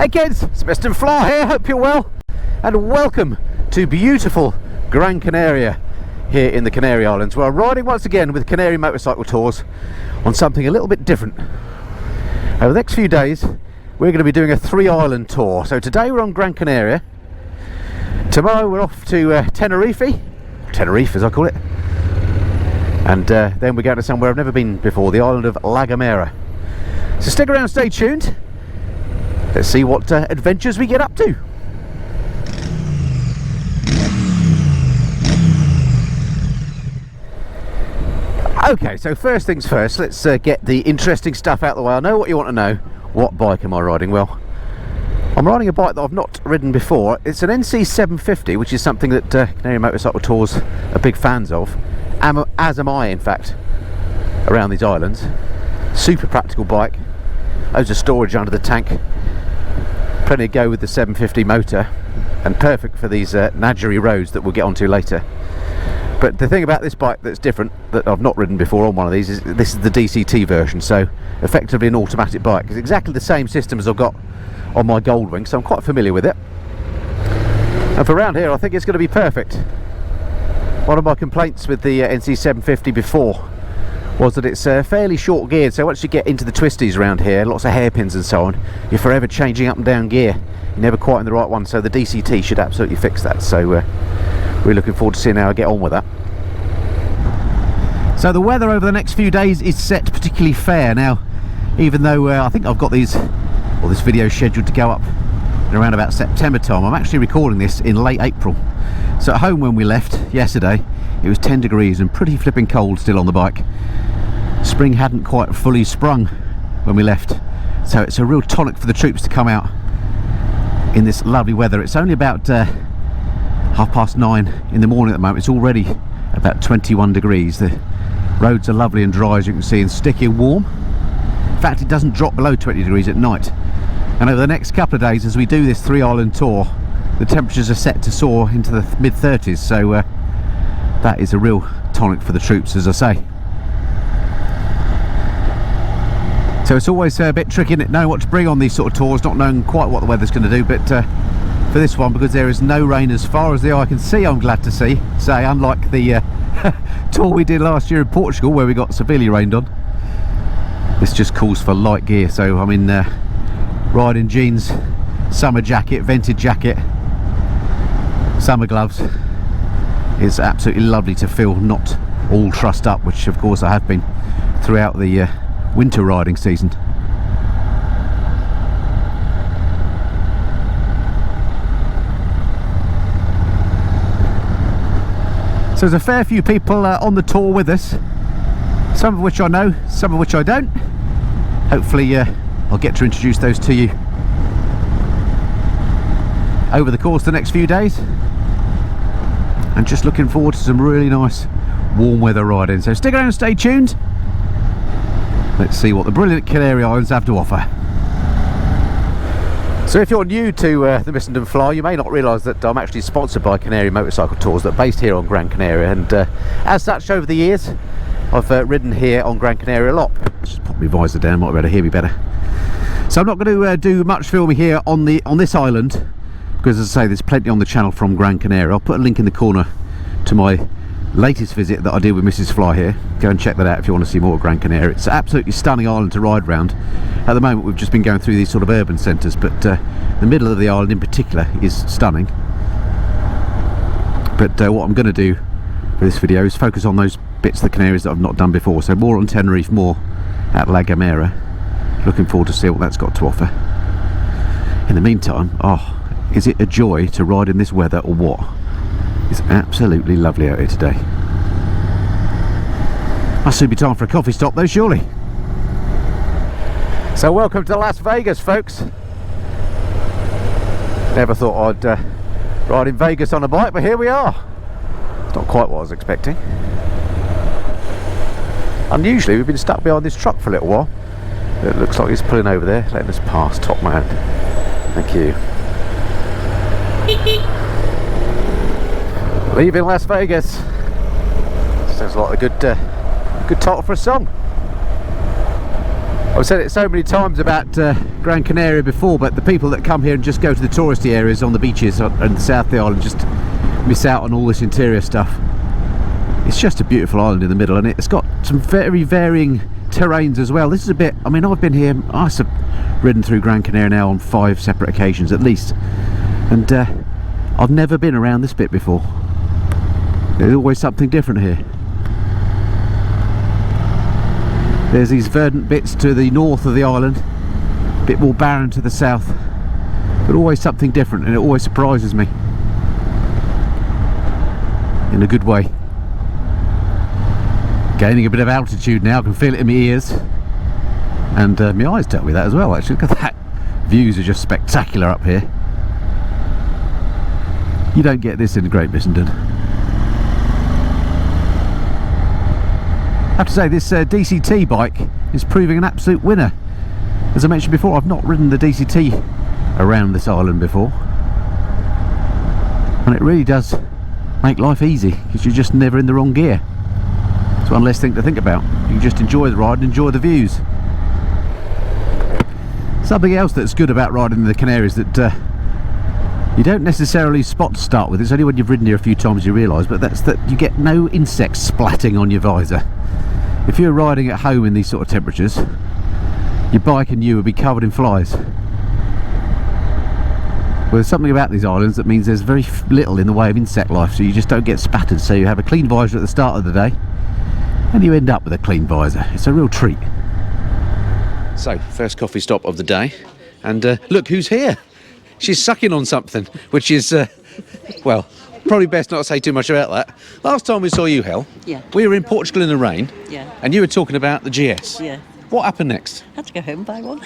Hey kids, it's Mr. Fly here, hope you're well, and welcome to beautiful Gran Canaria here in the Canary Islands, where I'm riding once again with Canary Motorcycle Tours on something a little bit different. Over the next few days we're going to be doing a 3-island tour. So today we're on Gran Canaria, tomorrow we're off to Tenerife as I call it, and then we're going to somewhere I've never been before, the island of La Gomera. So stick around, stay tuned. Let's see what adventures we get up to. Okay, so first things first, let's get the interesting stuff out of the way. I know what you want to know. What bike am I riding? Well, I'm riding a bike that I've not ridden before. It's an NC750, which is something that Canary Motorcycle Tours are big fans of, as am I in fact, around these islands. Super practical bike, loads of storage under the tank, plenty of go with the 750 motor, and perfect for these Nadgery roads that we'll get onto later. But the thing about this bike that's different, that I've not ridden before on one of these, is this is the DCT version, so effectively an automatic bike. It's exactly the same system as I've got on my Goldwing, so I'm quite familiar with it. And for around here I think it's going to be perfect. One of my complaints with the NC750 before was that it's fairly short geared, so once you get into the twisties around here, lots of hairpins and so on, you're forever changing up and down gear. You're never quite in the right one, so the DCT should absolutely fix that. So we're looking forward to seeing how I get on with that. So the weather over the next few days is set particularly fair. Now, even though I think I've got this video scheduled to go up in around about September time, I'm actually recording this in late April. So at home when we left yesterday, it was 10 degrees and pretty flipping cold still on the bike. Spring hadn't quite fully sprung when we left, so it's a real tonic for the troops to come out in this lovely weather. It's only about 9:30 in the morning at the moment. It's already about 21 degrees. The roads are lovely and dry, as you can see, and sticky and warm. In fact, it doesn't drop below 20 degrees at night. And over the next couple of days, as we do this 3-island tour, the temperatures are set to soar into the mid-30s, so that is a real tonic for the troops, as I say. So it's always a bit tricky, isn't it, knowing what to bring on these sort of tours, not knowing quite what the weather's going to do. But for this one, because there is no rain as far as the eye can see, I'm glad to say, unlike the tour we did last year in Portugal where we got severely rained on, this just calls for light gear. So I'm in riding jeans, summer jacket, vented jacket, summer gloves. It's absolutely lovely to feel not all trussed up, which of course I have been throughout the winter riding season. So there's a fair few people on the tour with us, some of which I know, some of which I don't. Hopefully I'll get to introduce those to you over the course of the next few days, and just looking forward to some really nice warm weather riding. So stick around and stay tuned. Let's see what the brilliant Canary Islands have to offer. So if you're new to the Mr. Fly, you may not realise that I'm actually sponsored by Canary Motorcycle Tours that are based here on Gran Canaria, and as such over the years I've ridden here on Gran Canaria a lot. Let's just pop my visor down, might be able to hear me better. So I'm not going to do much filming here on this island, because as I say, there's plenty on the channel from Gran Canaria. I'll put a link in the corner to my latest visit that I did with Mrs. Fly here. Go and check that out if you want to see more of Gran Canaria. It's an absolutely stunning island to ride around. At the moment we've just been going through these sort of urban centres, but the middle of the island in particular is stunning. But what I'm going to do for this video is focus on those bits of the Canaries that I've not done before. So more on Tenerife, more at La Gomera. Looking forward to see what that's got to offer. In the meantime, is it a joy to ride in this weather or what? It's absolutely lovely out here today. Must soon be time for a coffee stop though, surely. So welcome to Las Vegas, folks. Never thought I'd ride in Vegas on a bike, but here we are. It's not quite what I was expecting. Unusually we've been stuck behind this truck for a little while. It looks like he's pulling over there, letting us pass. Top man. Thank you. Leaving Las Vegas. Sounds like a good title for a song. I've said it so many times about Gran Canaria before, but the people that come here and just go to the touristy areas on the beaches and the south of the island just miss out on all this interior stuff. It's just a beautiful island in the middle, and it's got some very varying terrains as well. This is a bit, I mean, I've been here, I've ridden through Gran Canaria now on 5 separate occasions at least, and I've never been around this bit before. There's always something different here. There's these verdant bits to the north of the island, a bit more barren to the south, but always something different, and it always surprises me in a good way. Gaining a bit of altitude now, I can feel it in my ears, and my eyes tell me that as well actually. Look at that, views are just spectacular up here. You don't get this in Great Bissenden. I have to say, this DCT bike is proving an absolute winner. As I mentioned before, I've not ridden the DCT around this island before, and it really does make life easy because you're just never in the wrong gear. It's one less thing to think about. You can just enjoy the ride and enjoy the views. Something else that's good about riding the Canaries that you don't necessarily spot to start with. It's only when you've ridden here a few times you realise, but that's that you get no insects splatting on your visor. If you're riding at home in these sort of temperatures, your bike and you will be covered in flies. Well, there's something about these islands that means there's very little in the way of insect life, so you just don't get spattered. So you have a clean visor at the start of the day, and you end up with a clean visor. It's a real treat. So, first coffee stop of the day, and look who's here. She's sucking on something, which is, well, probably best not to say too much about that. Last time we saw you, Hel, yeah, we were in Portugal in the rain, yeah, and you were talking about the GS. Yeah. What happened next? I had to go home and buy one.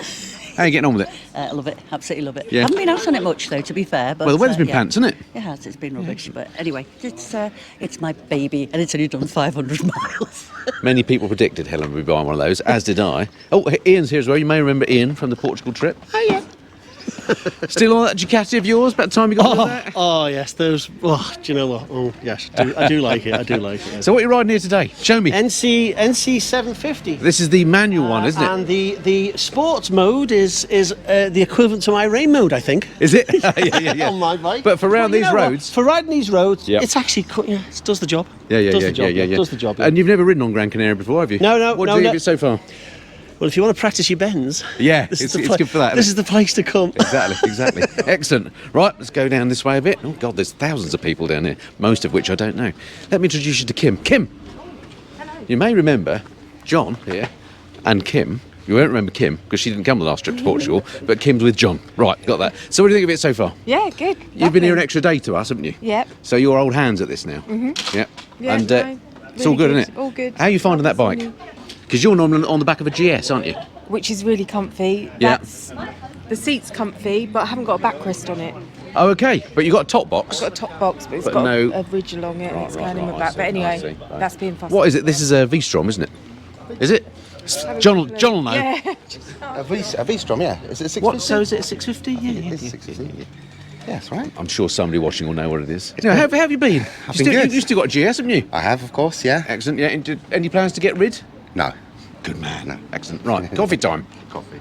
How are you getting on with it? I love it, absolutely love it. Yeah. Haven't been out on it much though, to be fair. But, Well, the weather's been yeah. pants, hasn't it? It has, it's been rubbish. But anyway, it's my baby, and it's only done 500 miles. Many people predicted Helen would be buying one of those, as did I. Oh, Ian's here as well. You may remember Ian from the Portugal trip. Oh yeah. Still on that Ducati of yours? About time you got rid of that? Oh yes, those. Oh, do you know what? Oh yes, I do like it. I do like it. So what are you riding here today? Show me. NC 750. This is the manual one, isn't it? And the sports mode is the equivalent to my rain mode, I think. Is it? yeah. On my bike. But for around these roads, for riding these roads, Yep. it's actually it does the job. Yeah. Does the job. Yeah. And you've never ridden on Gran Canaria before, have you? No. What do you think of it so far? Well, if you want to practice your bends, Yeah, this it's is good for that. This is the place to come. Exactly. Excellent. Right, let's go down this way a bit. Oh God, there's thousands of people down here, most of which I don't know. Let me introduce you to Kim. Kim. Hello. You may remember John here and Kim. You won't remember Kim because she didn't come the last trip to Portugal, but Kim's with John. Right, got that. So what do you think of it so far? Yeah, good. You've been here an extra day to us, haven't you? Yep. So you're old hands at this now. Mm-hmm. Yep. Yeah, And no, it's all really good, isn't it? All good. How are you finding that bike? Because you're normally on the back of a GS, aren't you? Which is really comfy. Yeah. The seat's comfy, but I haven't got a backrest on it. Oh, okay. But you've got a top box. I've got a top box, but it's But got no- a ridge along it, and it's Right, going in right, my I back. see, But I anyway, see. that's being fussy. What is it? This is a V-Strom, isn't it? Is it? John will know. Yeah. A V-Strom, yeah. Is it 650? What? So is it 650? Yeah. It is 650. Yeah, that's right. I'm sure somebody watching will know what it is. How have you been? I've been good. You've still got a GS, haven't you? I have, of course, yeah. Excellent. Yeah. And any plans to get rid? No. Good man. No. Excellent. Right. Coffee time. Coffee.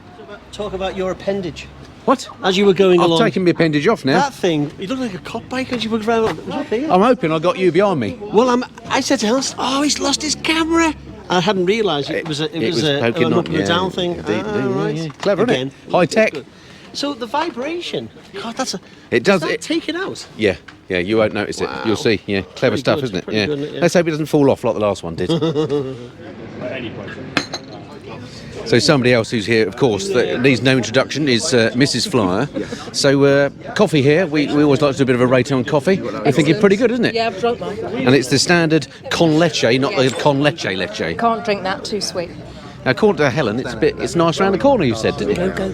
Talk about your appendage. What? As you were going I've along, taken my appendage off now. that thing, you look like a cop bike as you were around. I'm hoping I got you behind me. Well, I said to Alice, he's lost his camera. I hadn't realised it was a poking an up, up and a yeah. down thing. Indeed, Right. yeah. Clever, isn't it? High tech. Good. So the vibration, God, It does. take it out. Yeah. You won't notice it. Wow. You'll see. Yeah, clever Pretty stuff, good, isn't it? pretty good, isn't it? Yeah. Let's hope it doesn't fall off like the last one did. So somebody else who's here, of course, that needs no introduction is Mrs. Flyer. So coffee here. We always like to do a bit of a rate on coffee. I think it's pretty good, isn't it? Yeah, I've drunk mine. And it's the standard con leche, not the con leche. Can't drink that, too sweet. Now, according to Helen, it's nice round the corner. You said, didn't you? Go.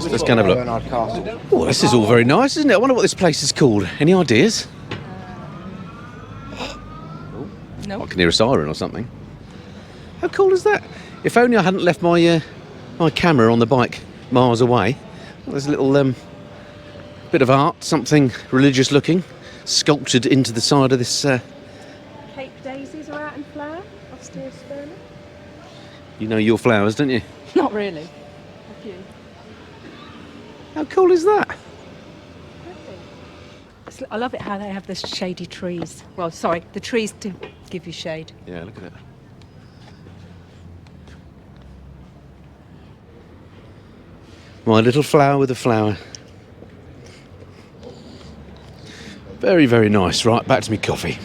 Let's go and have a look. Oh, this is all very nice, isn't it? I wonder what this place is called. Any ideas? No. I can hear a siren or something. How cool is that? If only I hadn't left my my camera on the bike miles away. There's a little bit of art, something religious looking, sculptured into the side of this. Cape daisies are out in flower. Osteosperma. You know your flowers, don't you? Not really. A few. How cool is that? I love it how they have the shady trees. Well, sorry, the trees to give you shade. Yeah, look at it. My little flower with a flower. Very, very nice. Right, back to me coffee.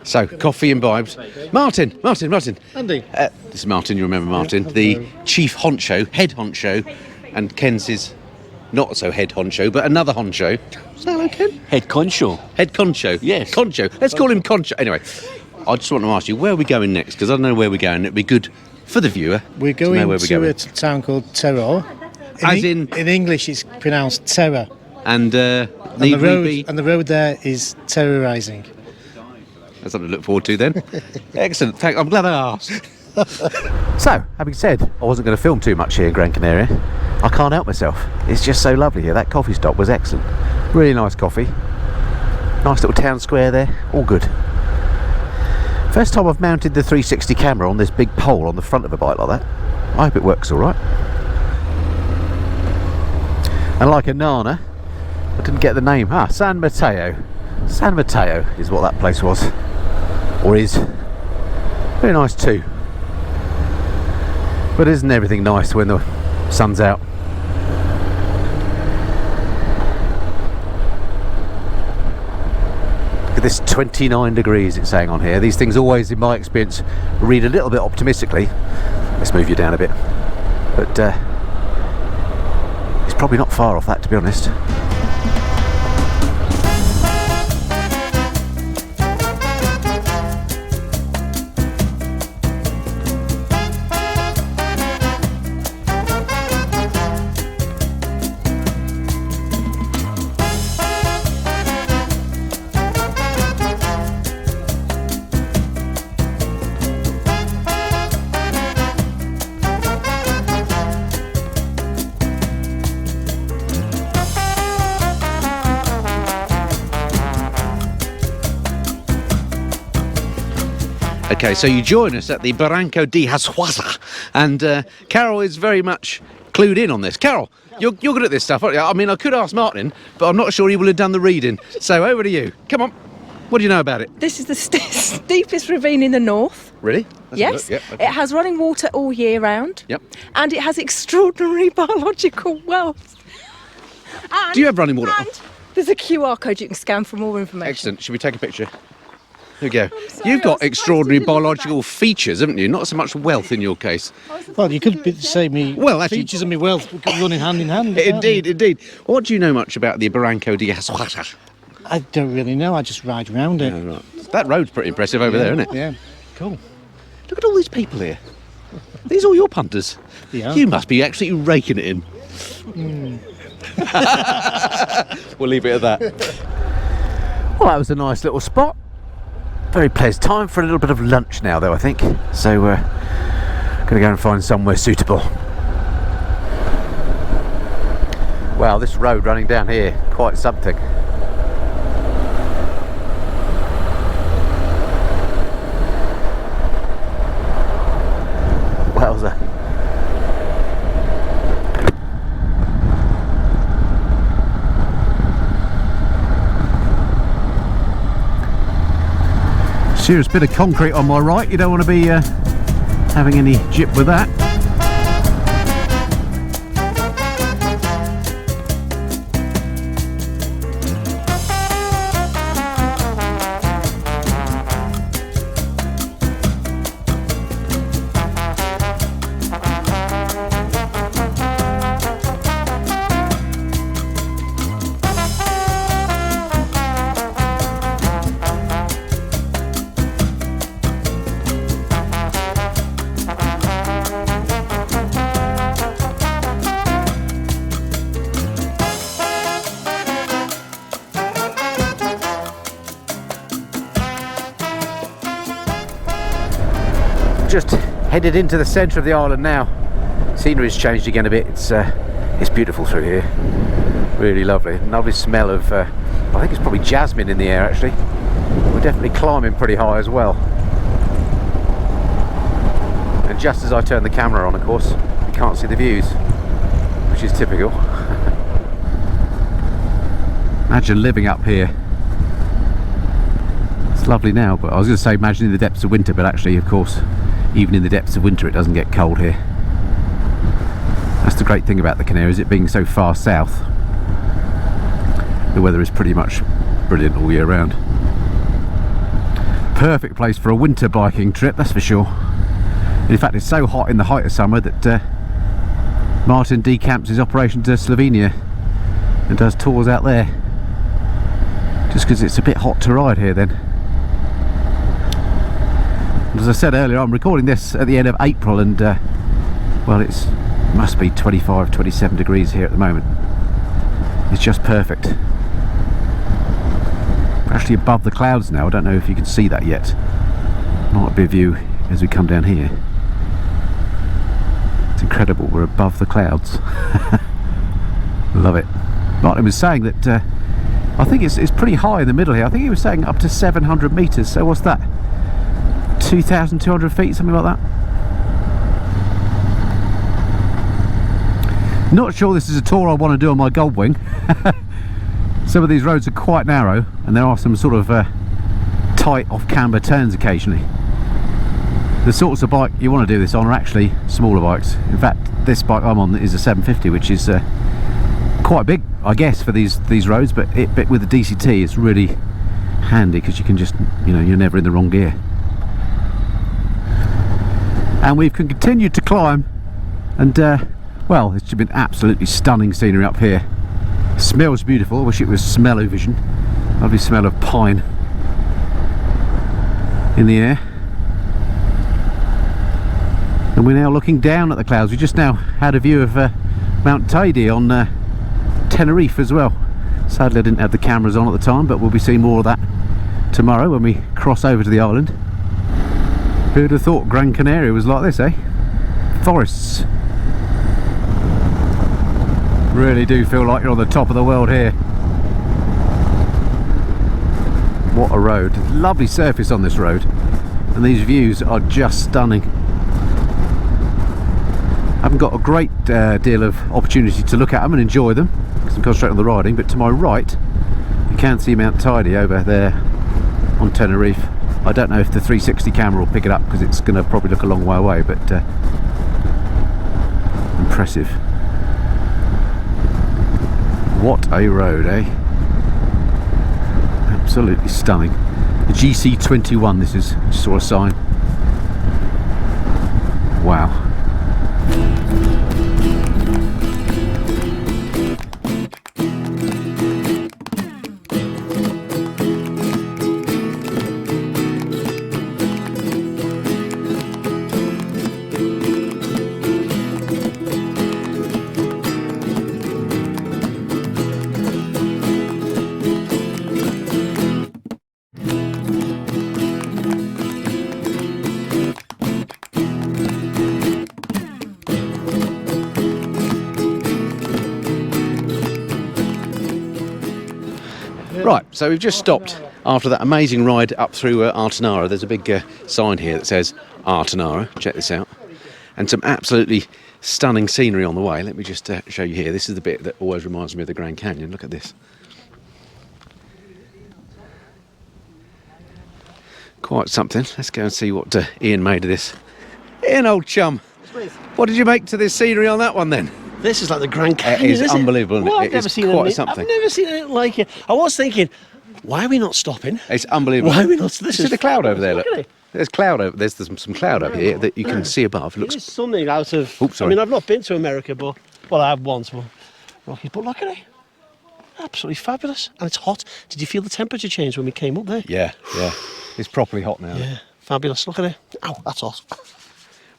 So, coffee imbibed. Martin. Andy. This is Martin, you remember Martin, the chief honcho, head honcho, and Ken's is not so head honcho, but another honcho. Is that hello, Ken? Head concho. Head concho. Yes. Concho. Let's call him concho. Anyway, I just want to ask you, where are we going next? Because I don't know where we're going. It'd be good for the viewer We're to know going where we're going. to a town called Terror. As in? In English, it's pronounced Terror. And And need the road, we be... and the road there is terrorising. That's something to look forward to then. Excellent. I'm glad I asked. So, having said I wasn't going to film too much here in Gran Canaria, I can't help myself. It's just so lovely here. That coffee stop was excellent. Really nice coffee. Nice little town square there. All good. First time I've mounted the 360 camera on this big pole on the front of a bike like that. I hope it works all right. And like a Nana, I didn't get the name. San Mateo. San Mateo is what that place was. Or is. Very nice too. But isn't everything nice when the sun's out? Look at this, 29 degrees it's saying on here. These things always, in my experience, read a little bit optimistically. Let's move you down a bit. But it's probably not far off that, to be honest. Okay, so you join us at the Barranco de Hashuaza, and Carol is very much clued in on this. Carol, you're good at this stuff, aren't you? I mean, I could ask Martin, but I'm not sure he will have done the reading. So over to you. Come on. What do you know about it? This is the steepest ravine in the north. Really? Let's have a Yes. look. Yep, okay. It has running water all year round. Yep. And it has extraordinary biological wealth. And, Do you have running water? And there's a QR code you can scan for more information. Excellent. Should we take a picture? Here we go. sorry, You've I got was extraordinary supposed to do biological features, haven't you? Not so much wealth in your case. Well, you could say me Well, actually- features and me wealth running hand in hand. can't Indeed, they? indeed. What do you know much about the Barranco de Hashuaza? I don't really know. I just ride around it. Oh, right. That road's pretty impressive over there, isn't it? Yeah. Cool. Look at all these people here. These are all your punters. Yeah. You must be absolutely raking it in. We'll leave it at that. Well, that was a nice little spot. Very pleasant. Time for a little bit of lunch now, though, I think. So we're going to go and find somewhere suitable. Wow, this road running down here, quite something. Wowza. Serious bit of concrete on my right. You don't want to be having any jip with that. Just headed into the centre of the island now. Scenery's changed again a bit. It's beautiful through here. Really lovely. Lovely smell of, I think it's probably jasmine in the air actually. We're definitely climbing pretty high as well. And just as I turn the camera on, of course, You can't see the views, which is typical. Imagine living up here. It's lovely now, but I was going to say imagine in the depths of winter, but actually, of course, even in the depths of winter it doesn't get cold here. That's the great thing about the Canaries, it being so far south. The weather is pretty much brilliant all year round. Perfect place for a winter biking trip, that's for sure. In fact, it's so hot in the height of summer that Martin decamps his operation to Slovenia and does tours out there. Just because it's a bit hot to ride here then. As I said earlier, I'm recording this at the end of April and well, it's must be 25, 27 degrees here at the moment. It's just perfect. We're actually above the clouds now. I don't know if you can see that yet. Might be a view as we come down here. It's incredible, we're above the clouds. Love it. Martin was saying that I think it's pretty high in the middle here. I think he was saying up to 700 metres, so what's that? 2,200 feet, something like that? Not sure this is a tour I want to do on my Goldwing. Some of these roads are quite narrow and there are some sort of tight off-camber turns occasionally. The sorts of bike you want to do this on are actually smaller bikes. In fact, this bike I'm on is a 750, which is quite big, I guess, for these roads, but with the DCT it's really handy because you can just, you know, you're never in the wrong gear. And we've continued to climb and well, it's been absolutely stunning scenery up here. Smells beautiful. I wish it was smell-o-vision. Lovely smell of pine in the air. And we're now looking down at the clouds. We just now had a view of Mount Teide on Tenerife as well. Sadly I didn't have the cameras on at the time, but we'll be seeing more of that tomorrow when we cross over to the island. Who'd have thought Gran Canaria was like this, eh? Forests. Really do feel like you're on the top of the world here. What a road. Lovely surface on this road. And these views are just stunning. I haven't got a great deal of opportunity to look at them and enjoy them because I'm concentrating on the riding, but to my right you can see Mount Teide over there on Tenerife. I don't know if the 360 camera will pick it up because it's going to probably look a long way away, but impressive. What a road, eh? Absolutely stunning. The GC21 this is, I saw a sign. Wow. Right, so we've just stopped after that amazing ride up through Artenara. There's a big sign here that says Artenara. Check this out. And some absolutely stunning scenery on the way. Let me just show you here. This is the bit that always reminds me of the Grand Canyon. Look at this. Quite something. Let's go and see what Ian made of this. Ian, old chum, what did you make to this scenery on that one then? This is like the Grand Canyon, It is unbelievable, isn't it? Well, It I've never is seen quite anything. something. I've never seen anything like it. I was thinking, why are we not stopping? It's unbelievable. Why are we not? This See is the cloud over there, look. at it. There's cloud over. There's some cloud over here that you can see above. It It looks. is something out of. Oops, sorry. I mean, I've not been to America, but well, I have once. But Rockies, but look at it. Absolutely fabulous, and it's hot. Did you feel the temperature change when we came up there? Yeah. It's properly hot now. Yeah, fabulous. Look at it. Ow, that's hot.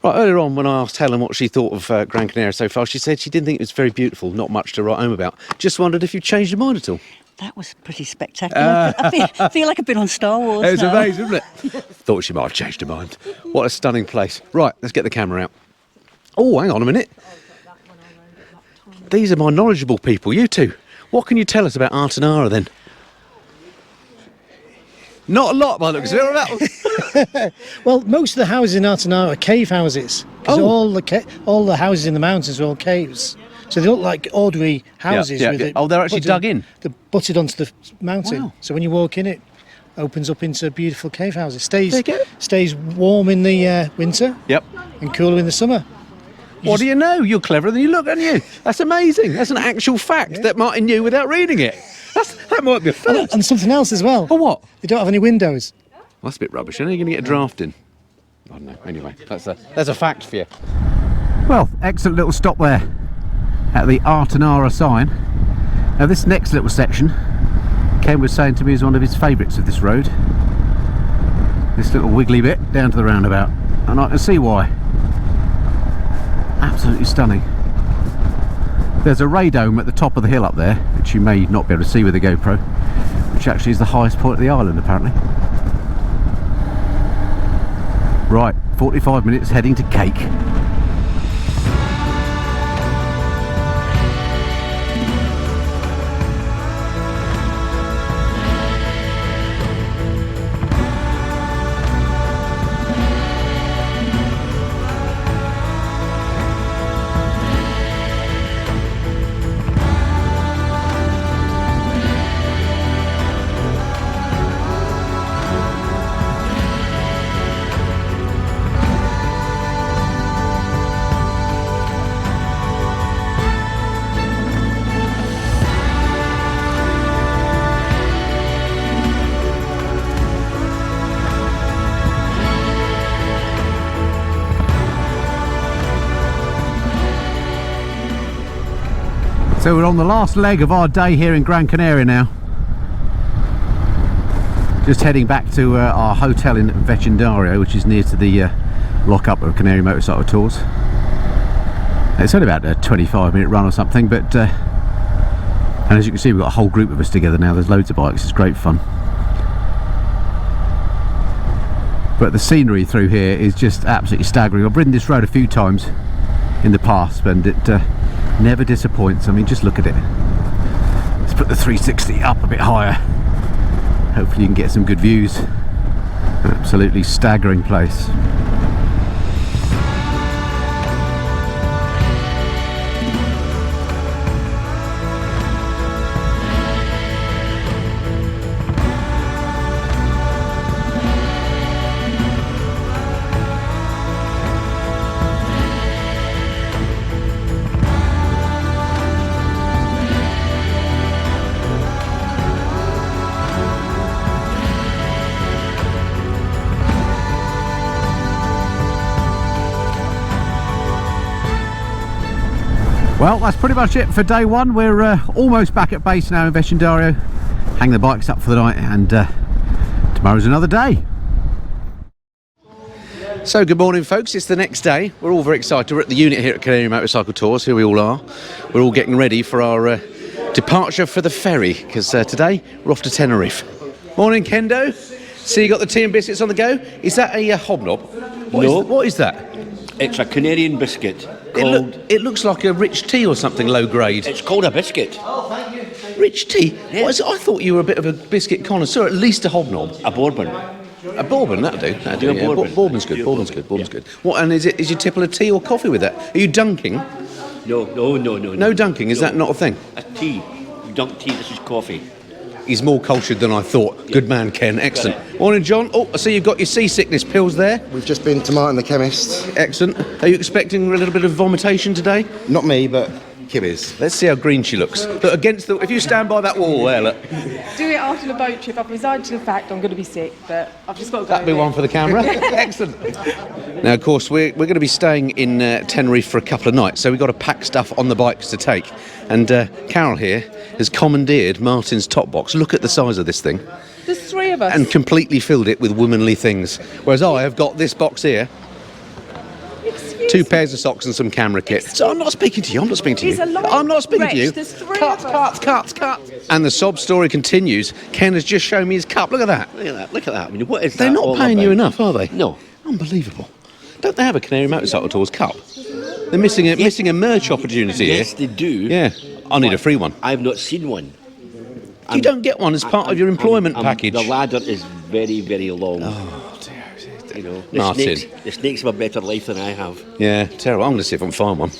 Right, earlier on when I asked Helen what she thought of Gran Canaria so far, she said she didn't think it was very beautiful, not much to write home about. Just wondered if you changed your mind at all. That was pretty spectacular. I feel like I've been on Star Wars. It was now. amazing, wasn't it? Thought she might have changed her mind. What a stunning place. Right, let's get the camera out. Oh, hang on a minute. These are my knowledgeable people, you two. What can you tell us about Artenara then? Not a lot by the looks of it. Well, most of the houses in Artenau are cave houses. 'Cause Oh. all the houses in the mountains are all caves. So they look like ordinary houses. yeah, with yeah. it Oh, they're actually dug in? They're butted onto the mountain. Wow. So when you walk in, it opens up into beautiful cave houses. Stays There you go. stays warm in the winter Yep. and cooler in the summer. What do you know? You're cleverer than you look, aren't you? That's amazing. That's an actual fact that Martin knew without reading it. That might be a first. And something else as well. Oh, what? They don't have any windows. Well, that's a bit rubbish. Are you going to get a draft in? I don't know. Anyway, that's a fact for you. Well, excellent little stop there at the Artenara sign. Now, this next little section, Ken was saying to me, is one of his favourites of this road. This little wiggly bit down to the roundabout, and I can see why. Absolutely stunning. There's a radome at the top of the hill up there, which you may not be able to see with the GoPro, which actually is the highest point of the island apparently. Right, 45 minutes heading to Cake. So we're on the last leg of our day here in Gran Canaria now. Just heading back to our hotel in Vecindario, which is near to the lock-up of Canary Motorcycle Tours. It's only about a 25-minute run or something, but and as you can see, we've got a whole group of us together now. There's loads of bikes. It's great fun. But the scenery through here is just absolutely staggering. I've ridden this road a few times in the past, and it never disappoints. I mean, just look at it. Let's put the 360 up a bit higher. Hopefully you can get some good views. Absolutely staggering place. Well, that's pretty much it for day one. We're almost back at base now in Vecindario. Hang the bikes up for the night, and tomorrow's another day. So good morning folks, it's the next day. We're all very excited. We're at the unit here at Canary Motorcycle Tours. Here we all are. We're all getting ready for our departure for the ferry, because today we're off to Tenerife. Morning Kendo. See you got the tea and biscuits on the go. Is that a hobnob? What is that? It's a Canadian biscuit called... It looks like a rich tea or something low grade. It's called a biscuit. Rich tea? Yeah. What is it? I thought you were a bit of a biscuit connoisseur, at least a hobnob. A bourbon. A bourbon, that'll do. That'll do, Do a yeah. bourbon. Bourbon's good, Do a bourbon's bourbon, good, bourbon's yeah. good. What, and is your tipple of tea or coffee with that? Are you dunking? No. No dunking, is that not a thing? A tea. You dunk tea, this is coffee. He's more cultured than I thought. Good man, Ken. Excellent. Morning, John. Oh, I see you've got your seasickness pills there. We've just been to Martin the chemist. Excellent. Are you expecting a little bit of vomitation today? Not me, but Kim is. Let's see how green she looks. Look, against the... If you stand by that wall there, look. Do it after the boat trip. I've resigned to the fact I'm going to be sick, but I've just got to go. That'd be with one it. for the camera. Excellent. Now, of course, we're going to be staying in Tenerife for a couple of nights, so we've got to pack stuff on the bikes to take. And Carol here has commandeered Martin's top box. Look at the size of this thing. There's three of us. And completely filled it with womanly things. Whereas I have got this box here. Excuse 2 me. pairs of socks and some camera kit. So I'm not speaking to you. I'm not speaking to It's you. a long I'm not speaking to you. stretch. There's three of us. Cut. And the sob story continues. Ken has just shown me his cup. Look at that. Look at that. I mean, what is They're that not all paying you about? enough, are they? No. Unbelievable. Don't they have a Canary Motorcycle Tours cup? They're missing a merch opportunity Yes, here. they do. Yeah. I need a free one. I've not seen one. You don't get one as part of your employment I'm- package. The ladder is very, very long. Oh dear. You know, Martin. The snakes have a better life than I have. Yeah, terrible. I'm going to see if I can find one.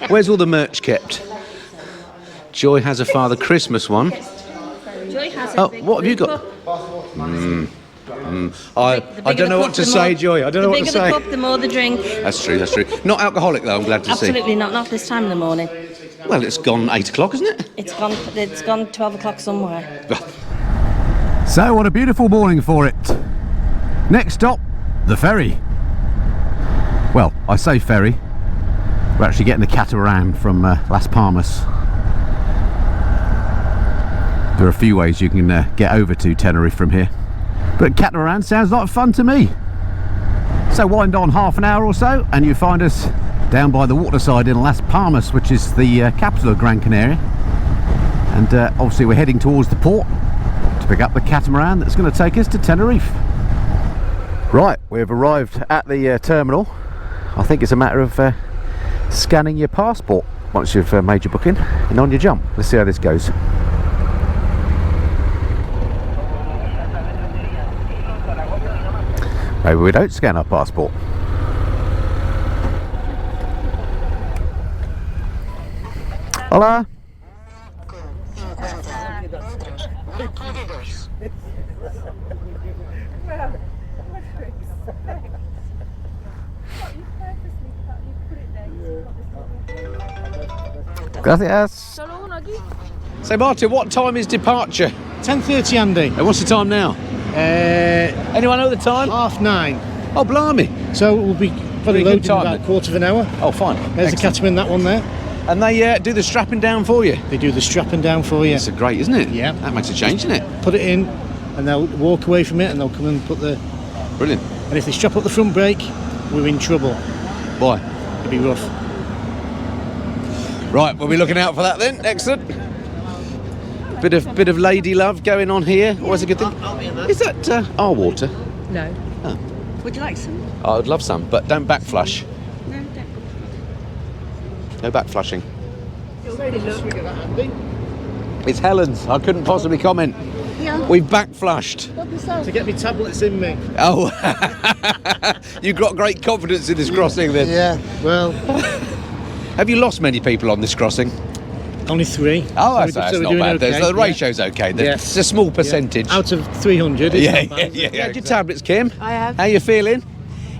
Where's all the merch kept? Joy has a Father Christmas one. Joy has Oh, what have you got? I don't know what to say, Joy. I don't know what to The say. bigger the cup, the more the drink. That's true, that's true. Not alcoholic, though, I'm glad to see. Absolutely not this time in the morning. Well, it's gone 8 o'clock, isn't it? It's gone 12 o'clock somewhere. So, what a beautiful morning for it. Next stop, the ferry. Well, I say ferry. We're actually getting the catamaran from Las Palmas. There are a few ways you can get over to Tenerife from here. But catamaran sounds like fun to me. So wind on half an hour or so and you find us down by the waterside in Las Palmas, which is the capital of Gran Canaria. And obviously we're heading towards the port to pick up the catamaran that's going to take us to Tenerife. Right, we've arrived at the terminal. I think it's a matter of scanning your passport once you've made your booking and on your jump. Let's see how this goes. Maybe we don't scan our passport. Hola. Gracias. So Martin, what time is departure? 10:30, Andy. And what's the time now? Anyone know the time? 9:30. Oh, blimey. So we'll be Pretty probably good loaded in time, about then. a quarter of an hour. Oh, fine. There's Excellent. the catamaran, that one there. And they do the strapping down for you. They do the strapping down for you. That's great, isn't it? Yeah. That makes a change, doesn't it? Put it in, and they'll walk away from it, and they'll come and put the. Brilliant. And if they strap up the front brake, we're in trouble. Boy. It'll be rough. Right, we'll be looking out for that then. Excellent. Bit of lady love going on here. Always a good thing. Is that our water? No. Oh. Would you like some? I would love some, but don't back flush. No, don't. No back flushing. It's Helen's. I couldn't possibly comment. Yeah. We've back flushed. To get me tablets in me. Oh, you've got great confidence in this crossing then. Yeah, well. Have you lost many people on this crossing? Only 3. Oh, So that's we're not doing bad. okay, The ratio's okay. Yes. It's a small percentage. Out of 300. It's Yeah, not bad. yeah. Had your tablets, Kim? I have. How you feeling?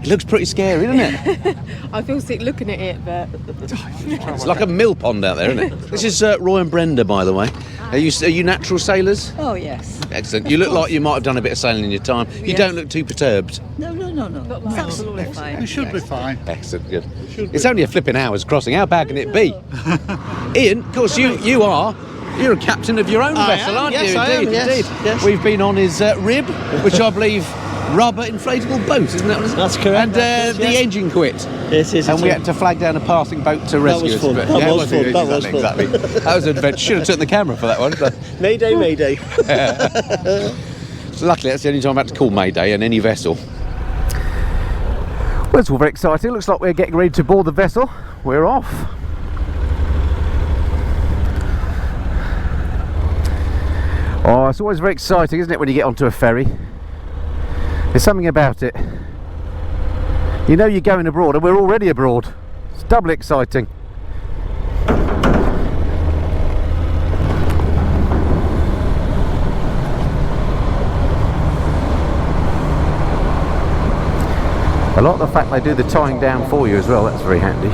It looks pretty scary, doesn't it? I feel sick looking at it, but It's like a mill pond out there, isn't it? This is Roy and Brenda, by the way. Are you natural sailors? Oh, yes. Excellent. You look like you might have done a bit of sailing in your time. You Yes. don't look too perturbed. No. It's absolutely fine. should be fine. Excellent, good. It's only a flipping hour's crossing. How bad can it be? Ian, of course, you're a captain of your own vessel, am. aren't Yes, you? I am, yes, Indeed. yes. We've been on his rib, which I believe rubber inflatable boat, isn't that what it is? That's correct, And that's the yes. engine quit. Yes, yes, And we it's had to flag down a passing boat to rescue us. fun. But- That yeah, was fun. it? That was Exactly, fun. exactly. That was an adventure. Should have took the camera for that one. But Mayday, Mayday. so luckily, that's the only time I had to call Mayday on any vessel. Well, it's all very exciting. Looks like we're getting ready to board the vessel. We're off. Oh, it's always very exciting, isn't it, when you get onto a ferry? There's something about it. You know you're going abroad, and we're already abroad. It's doubly exciting. I like the fact they do the tying down for you as well, that's very handy.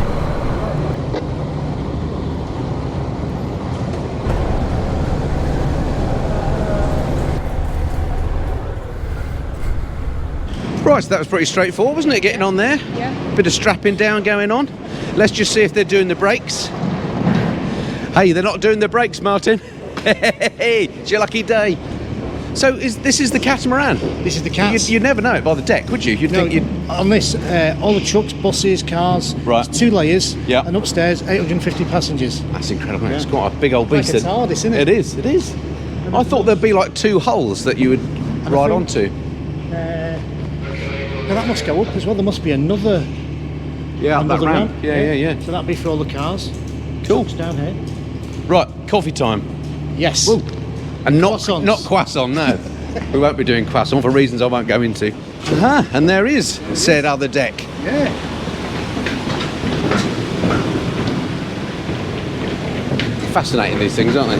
Right, so that was pretty straightforward, wasn't it, getting on there? yeah. Bit of strapping down going on. Let's just see if they're doing the brakes. Hey, they're not doing the brakes, Martin. Hey, it's your lucky day. So this is the catamaran? This is the cat. You'd never know it by the deck, would you? You'd No, think you'd... on this, all the trucks, buses, cars, Right. it's 2 layers, Yeah. and upstairs 850 passengers. That's incredible. It's quite a big old beast. Like a TARDIS, isn't it? It is, it is. I thought there'd be like 2 holes that you would ride think- onto. Now that must go up as well. There must be another Yeah, up that another ramp. ramp. Yeah. So that'd be for all the cars. Cool. Trucks down here. Right, coffee time. Yes. Woo. And not Croissants. not croissant, no. We won't be doing croissant for reasons I won't go into. And there is said other deck. Yeah. Fascinating, these things, aren't they?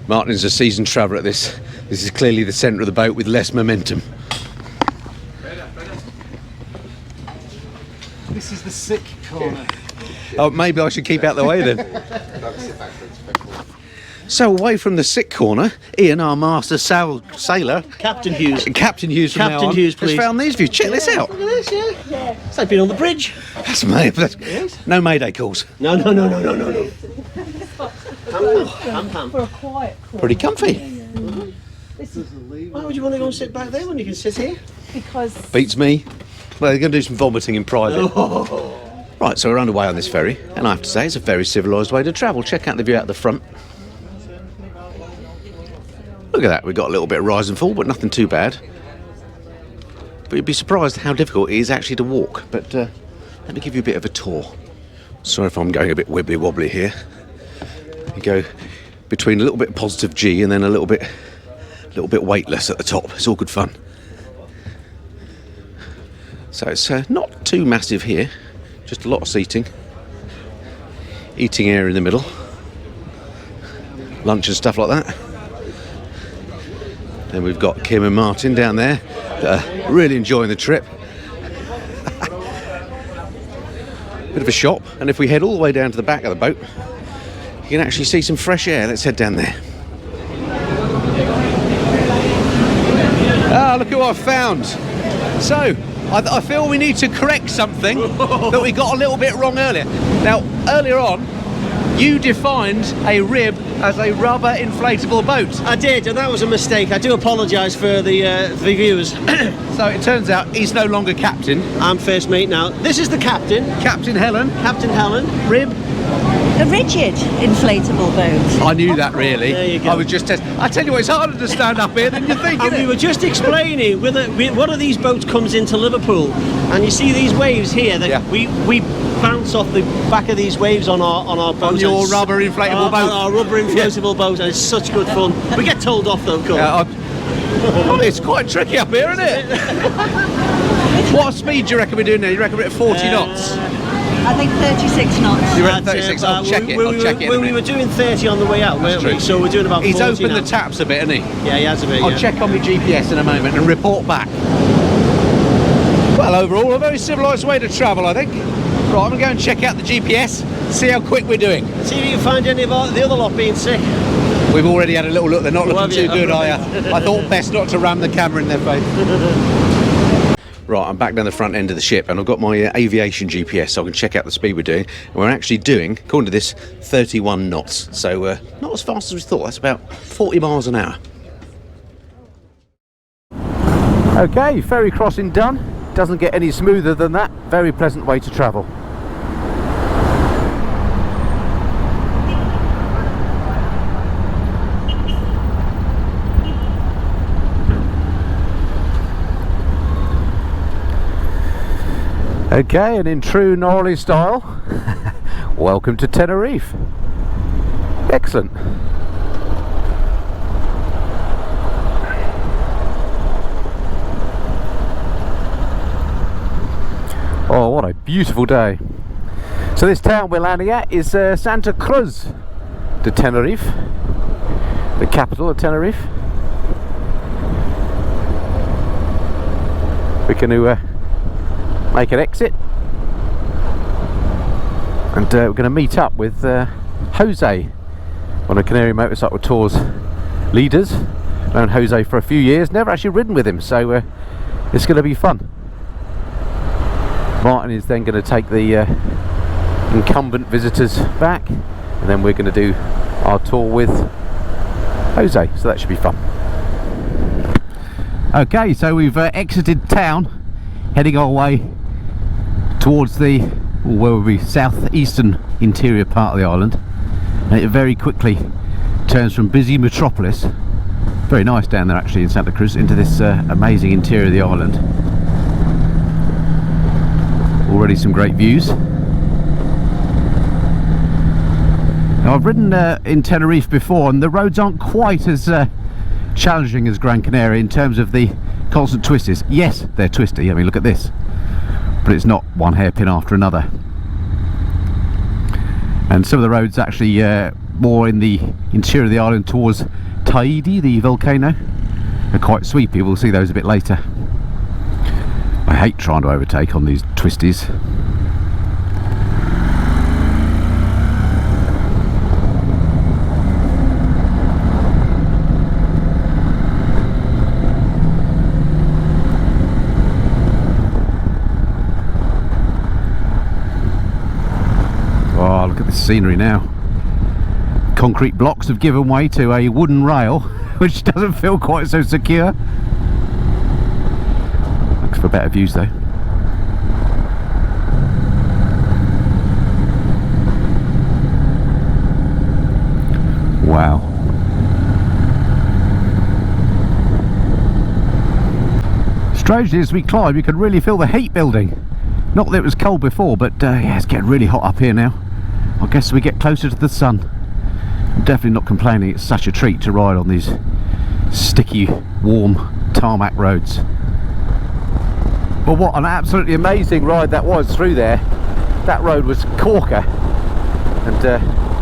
Martin's a seasoned traveller at this. This is clearly the centre of the boat with less momentum. This is the sick corner. Oh, maybe I should keep out the way then. So away from the sick corner, Ian, our master sailor, Captain Hughes. Captain Hughes from Captain now on, Hughes, has please. found these views. Check this out. Look at this, yeah. It's like being on the bridge. That's amazing. No Mayday calls. No. Ham. Pretty comfy. Why would you want to go and sit back there when you can sit here? Because Beats me. Well, they're going to do some vomiting in private. Right, so we're underway on this ferry, and I have to say it's a very civilised way to travel. Check out the view out the front. Look at that, we've got a little bit of rise and fall, but nothing too bad. But you'd be surprised how difficult it is actually to walk. But let me give you a bit of a tour. Sorry if I'm going a bit wibbly wobbly here. You go between a little bit positive G and then a little bit weightless at the top. It's all good fun. So it's not too massive here, just a lot of seating. Eating area in the middle. Lunch and stuff like that. Then we've got Kim and Martin down there that are really enjoying the trip. Bit of a shop, and if we head all the way down to the back of the boat, you can actually see some fresh air. Let's head down there. Ah, look at what I've found. So, I feel we need to correct something that we got a little bit wrong earlier. Now, earlier on, you defined a rib as a rubber inflatable boat. I did, and that was a mistake. I do apologise for the viewers. So it turns out he's no longer captain. I'm first mate now. This is the captain. Captain Helen. Captain Helen. Rib. A rigid inflatable boat. I knew that really. There you go. I was just I tell you what, it's harder to stand up here than you think. And we were just explaining one of these boats comes into Liverpool, and you see these waves here. That we bounce off the back of these waves on our boat. On your rubber inflatable boat. On our rubber inflatable boat, and it's such good fun. We get told off though, of course. Well, it's quite tricky up here, isn't it? What speed do you reckon we're doing now? You reckon we're at 40 knots? I think 36 knots. You're at 36. I'll check it. I'll check it. We were doing 30 on the way out, weren't we? So we're doing about 40 He's opened now. the taps a bit, hasn't he? Yeah, he has a bit. I'll check on my GPS in a moment and report back. Well, overall, a very civilised way to travel, I think. Right, I'm going to go and check out the GPS, see how quick we're doing. See if you can find any of the other lot being sick. We've already had a little look. They're not looking too good, are you? I thought best not to ram the camera in their face. Right, I'm back down the front end of the ship, and I've got my aviation GPS, so I can check out the speed we're doing. And we're actually doing, according to this, 31 knots. So not as fast as we thought. That's about 40 miles an hour. Okay, ferry crossing done. Doesn't get any smoother than that. Very pleasant way to travel. Okay, and in true Norley style, welcome to Tenerife. Excellent. Oh, what a beautiful day. So this town we're landing at is Santa Cruz de Tenerife, the capital of Tenerife. We're going to make an exit, and we're going to meet up with Jose, one of Canary Motorcycle Tour's leaders. Known Jose for a few years, never actually ridden with him, so it's going to be fun. Martin is then going to take the incumbent visitors back, and then we're going to do our tour with Jose, so that should be fun. Okay, so we've exited town, heading our way towards the, where will be, southeastern interior part of the island, and it very quickly turns from busy metropolis, very nice down there actually in Santa Cruz, into this amazing interior of the island. Already some great views. I've ridden in Tenerife before, and the roads aren't quite as challenging as Gran Canaria in terms of the constant twists. Yes, they're twisty. I mean, look at this. But it's not one hairpin after another. And some of the roads actually more in the interior of the island towards Tahiti, the volcano, are quite sweepy. We'll see those a bit later. I hate trying to overtake on these twisties. Oh, look at the scenery now. Concrete blocks have given way to a wooden rail, which doesn't feel quite so secure. Looks for better views though. Wow. Strangely, as we climb, you can really feel the heat building. Not that it was cold before, but yeah, it's getting really hot up here now. I guess we get closer to the sun. I'm definitely not complaining. It's such a treat to ride on these sticky, warm tarmac roads. Well, what an absolutely amazing ride that was through there. That road was corker. And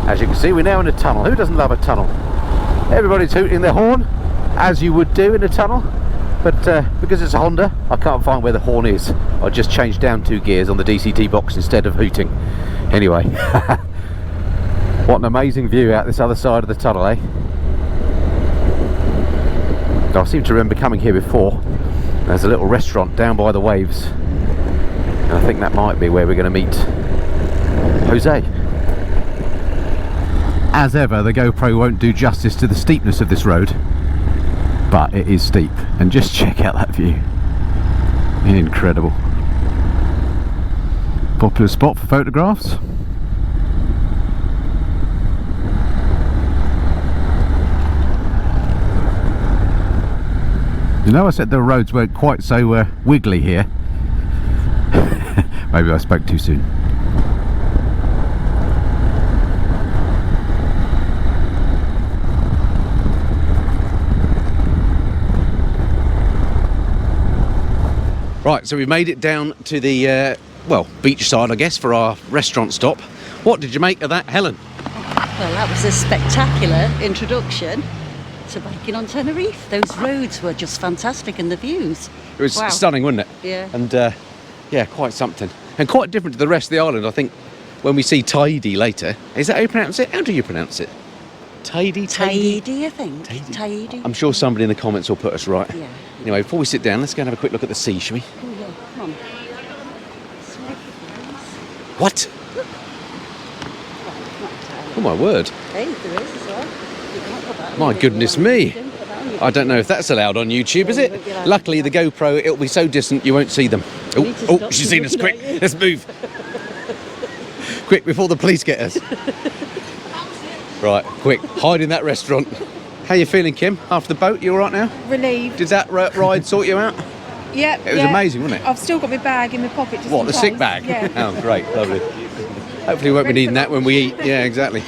as you can see, we're now in a tunnel. Who doesn't love a tunnel? Everybody's hooting their horn, as you would do in a tunnel. But because it's a Honda, I can't find where the horn is. I just changed down 2 gears on the DCT box instead of hooting. Anyway, what an amazing view out this other side of the tunnel, eh? I seem to remember coming here before. There's a little restaurant down by the waves, and I think that might be where we're going to meet Jose. As ever, the GoPro won't do justice to the steepness of this road, but it is steep, and just check out that view. Incredible. Popular spot for photographs. You know, I said the roads weren't quite so wiggly here. Maybe I spoke too soon. Right, so we've made it down to the well, beach side, I guess, for our restaurant stop. What did you make of that, Helen? Well, that was a spectacular introduction to biking on Tenerife. Those roads were just fantastic, and the views. It was Wow. stunning, wasn't it? Yeah. And yeah, quite something. And quite different to the rest of the island. I think when we see Tahiti later, is that how you pronounce it? How do you pronounce it? Tahiti? Tahiti, I think. Tahiti. I'm sure somebody in the comments will put us right. Yeah. Anyway, before we sit down, let's go and have a quick look at the sea, shall we? Oh, yeah, come on. What? Oh my word. Hey, there is as well. You can't put that on My your goodness video. me. Don't put that on your I don't know if that's allowed on YouTube, is it? won't be allowed. Luckily, the GoPro, it'll be so distant you won't see them. You need to Oh, stop she's seen us. looking Quick, at you. let's move. Quick, before the police get us. Right, quick, hide in that restaurant. How you feeling, Kim? After the boat, you all right now? Relieved. Did that ride sort you out? Yep. It was amazing, wasn't it? I've still got my bag in my pocket just What, in the case. sick bag? Yeah. Oh, great, lovely. Hopefully we won't be needing that when we eat. Yeah, exactly.